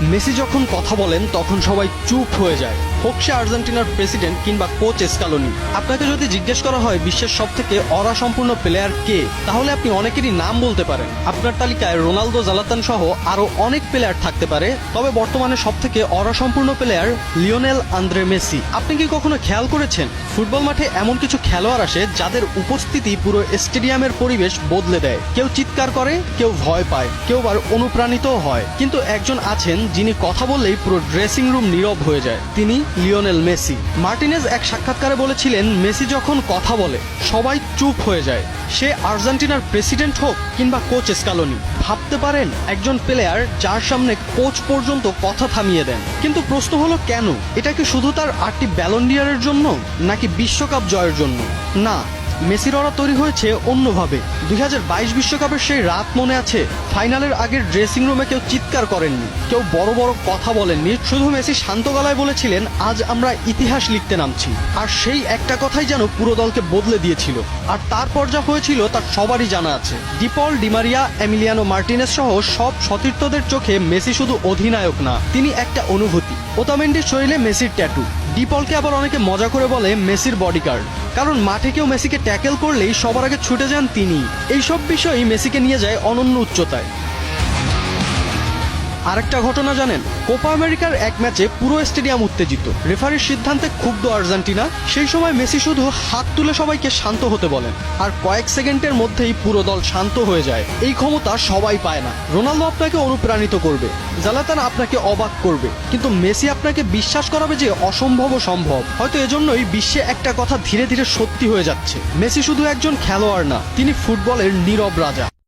Messi যখন কথা বলেন তখন সবাই চুপ হয়ে যায়, হোক সে আর্জেন্টিনার প্রেসিডেন্ট কিংবা কোচ স্কালোনি। আপনাকে যদি জিজ্ঞেস করা হয় বিশ্বের সবথেকে অরাসম্পূর্ণ প্লেয়ার কে, তাহলে আপনি অনেকেরই নাম বলতে পারেন। আপনার তালিকায় রোনালদো, জালাতান সহ আরো অনেক প্লেয়ার থাকতে পারে, তবে বর্তমানে সবথেকে অরাসম্পূর্ণ প্লেয়ার লিওনেল আন্দ্রে মেসি। আপনি কি কখনো খেয়াল করেছেন ফুটবল মাঠে এমন কিছু খেলোয়াড় আসে যাদের উপস্থিতি পুরো স্টেডিয়ামের পরিবেশ বদলে দেয়? কেউ চিৎকার করে, কেউ ভয় পায়, কেউ আবার অনুপ্রাণিতও হয়, কিন্তু একজন আছেন যিনি কথা বললেই পুরো ড্রেসিং রুম নীরব হয়ে যায়। তিনি লিওনেল মেসি। মার্টিনেজ এক সাক্ষাৎকারে বলেছিলেন, মেসি যখন কথা বলে সবাই চুপ হয়ে যায়, সে আর্জেন্টিনার প্রেসিডেন্ট হোক কিংবা কোচ স্কালোনি। ভাবতে পারেন, একজন প্লেয়ার যার সামনে কোচ পর্যন্ত কথা থামিয়ে দেন। কিন্তু প্রশ্ন হলো কেন? এটা কি শুধু তার 8টি ব্যালন ডি'অরের জন্য, নাকি বিশ্বকাপ জয়ের জন্য? না, মেসির ওরা তৈরি হয়েছে অন্যভাবে। 2022 বিশ্বকাপের সেই রাত মনে আছে? ফাইনালের আগের ড্রেসিং রুমে কেউ চিৎকার করেননি, কেউ বড় বড় কথা বলেননি, শুধু মেসি শান্ত গলায় বলেছিলেন, আজ আমরা ইতিহাস লিখতে নামছি। আর সেই একটা কথাই যেন পুরো দলকে বদলে দিয়েছিল। আর তারপর যা হয়েছিল তা সবারই জানা আছে। ডিপল, ডিমারিয়া, এমিলিয়ানো মার্টিনেজ সহ সব সতীর্থদের চোখে মেসি শুধু অধিনায়ক না, তিনি একটা অনুভূতি। ওতামেন্ডির শরীরে মেসির ট্যাটু। ডিপলকে আবার অনেকে মজা করে বলে মেসির বডিগার্ড, কারণ মাঠে কেউ মেসিকে ট্যাকেল করলেই সবার আগে ছুটে যান তিনি। এইসব বিষয়ই মেসিকে নিয়ে যায় অনন্য উচ্চতায়। আরেকটা ঘটনা জানেন? কোপা আমেরিকার এক ম্যাচে পুরো স্টেডিয়াম উত্তেজিত, রেফারির সিদ্ধান্তে ক্ষুব্ধ আর্জেন্টিনা। সেই সময় মেসি শুধু হাত তুলে সবাইকে শান্ত হতে বলেন, আর কয়েক সেকেন্ডের মধ্যেই পুরো দল শান্ত হয়ে যায়। এই ক্ষমতা সবাই পায় না। রোনালদো আপনাকে অনুপ্রাণিত করবে, জালাতান আপনাকে অবাক করবে, কিন্তু মেসি আপনাকে বিশ্বাস করাবে যে অসম্ভবও সম্ভব। হয়তো এজন্যই বিশ্বে একটা কথা ধীরে ধীরে সত্যি হয়ে যাচ্ছে, মেসি শুধু একজন খেলোয়াড় না, তিনি ফুটবলের নীরব রাজা।